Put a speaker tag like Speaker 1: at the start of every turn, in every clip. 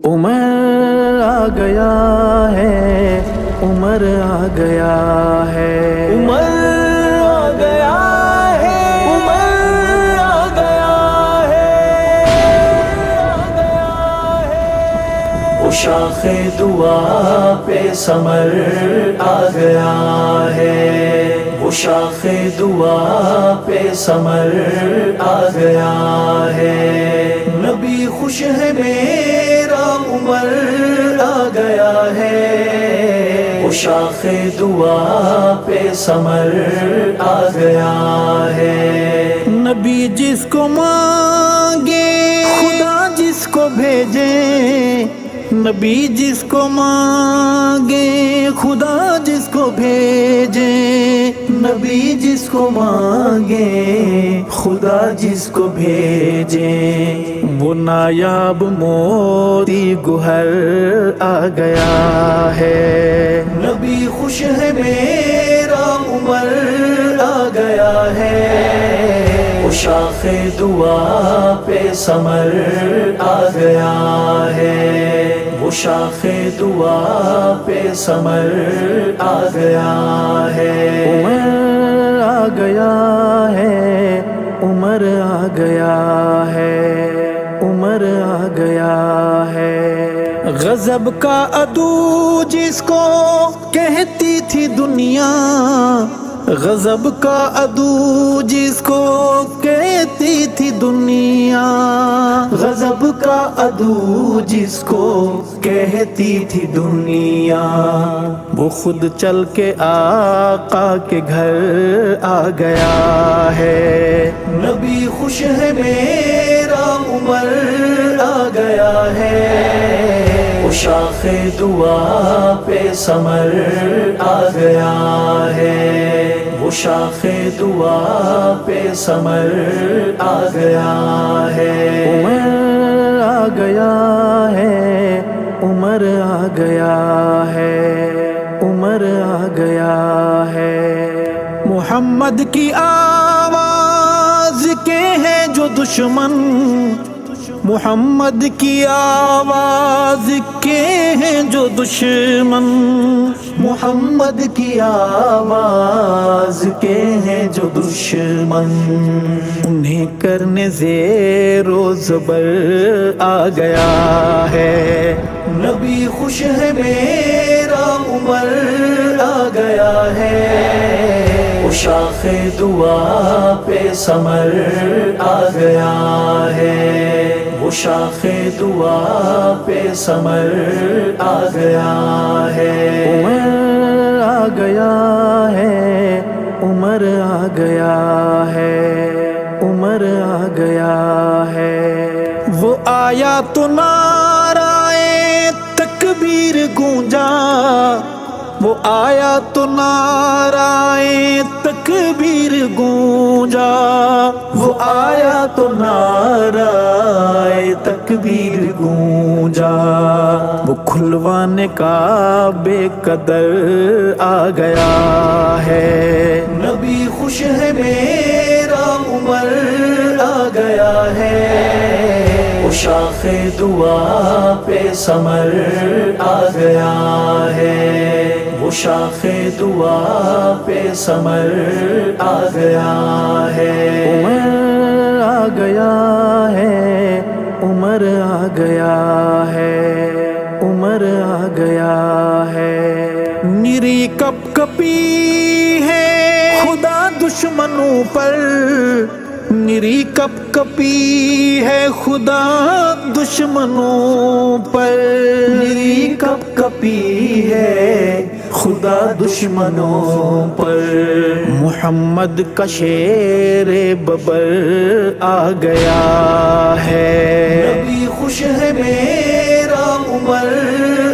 Speaker 1: عمر آ گیا ہے، عمر آ گیا ہے،
Speaker 2: عمر آ گیا ہے، عمر آ گیا ہے، وہ شاخ دعا پہ ثمر آ گیا ہے، وہ شاخ دعا پہ ثمر آ گیا ہے، نبی خوش ہے میرا عمر آ گیا ہے، وہ شاخ دعا پہ ثمر آ گیا ہے،
Speaker 1: نبی جس کو مانگے خدا جس کو بھیجے، نبی جس کو مانگے خدا جس کو بھیجے، نبی جس کو مانگے خدا جس کو بھیجے، وہ نایاب موتی گوہر آ گیا ہے،
Speaker 2: نبی خوش ہے میرا عمر آ گیا ہے، وہ شاخ دعا پہ ثمر آ گیا ہے، وہ شاخ دعا پہ ثمر آ گیا ہے،
Speaker 1: عمر آ گیا ہے، عمر آ گیا ہے، عمر آ گیا ہے، غضب کا عدو جس کو کہتی تھی دنیا، غضب کا عدو جس کو کہتی تھی دنیا، غضب کا عدو جس کو کہتی تھی دنیا، وہ خود چل کے آقا کے گھر آ گیا ہے،
Speaker 2: نبی خوش ہے میرا عمر آ گیا ہے، وہ شاخ دعا پہ ثمر آ گیا ہے، وہ شاخ دعا پہ ثمر آ گیا ہے،
Speaker 1: عمر آ گیا ہے، عمر آ گیا ہے، عمر آ گیا ہے، محمد کی آواز کے ہیں جو دشمن، محمد کی آواز کے ہیں جو دشمن، محمد کی آواز کے ہیں جو دشمن، انہیں کرنے زیر و زبر آ گیا ہے،
Speaker 2: نبی خوش ہے میرا عمر آ گیا ہے، وہ شاخ دعا پہ ثمر آ گیا ہے، وہ شاخ دعا پہ ثمر آ گیا ہے،
Speaker 1: عمر آ گیا ہے، عمر آ گیا ہے، عمر آ گیا ہے، وہ آیا تو نعرۂ تکبیر گونجا، وہ آیا تو نعرۂ تکبیر گونجا، وہ آیا تو نعرۂ تکبیر گونجا، وہ کھلوانے کا بے قدر آ گیا ہے،
Speaker 2: نبی خوش ہے میرا عمر آ گیا ہے، وہ شاخ دعا پہ ثمر آ گیا ہے، وہ شاخ دعا پہ ثمر آ گیا ہے،
Speaker 1: عمر آ گیا ہے، عمر آ گیا ہے، عمر آ گیا ہے، میری کپ کپی ہے خدا دشمنوں پر، میری کپ کپی ہے خدا دشمنوں پر،
Speaker 2: میری کپ کپی ہے خدا دشمنوں پر،
Speaker 1: محمد کا شیر ببر آ گیا ہے،
Speaker 2: نبی خوش ہے میرا عمر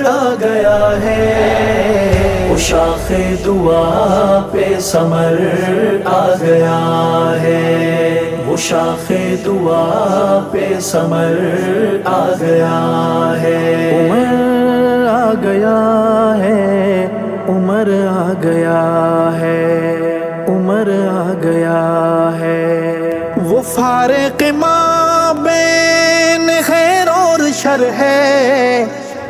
Speaker 2: آ گیا ہے، وہ شاخ دعا پہ ثمر آ گیا ہے، وہ شاخ دعا پہ ثمر آ گیا ہے،
Speaker 1: عمر آ گیا ہے، عمر آ گیا ہے، عمر آ گیا ہے، وہ فارق مابین خیر اور شر پیغمبر ہے،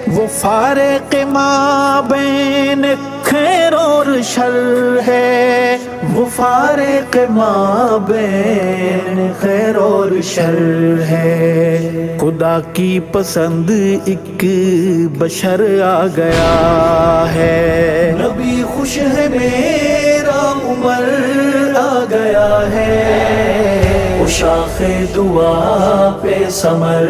Speaker 1: وہ فارق ما بین خیر اور شر ہے، وہ فارق ما بین خیر اور شر ہے۔ خدا کی پسند ایک بشر آ گیا ہے،
Speaker 2: نبی خوش ہے میرا عمر آ گیا ہے، وہ شاخ دعا پہ ثمر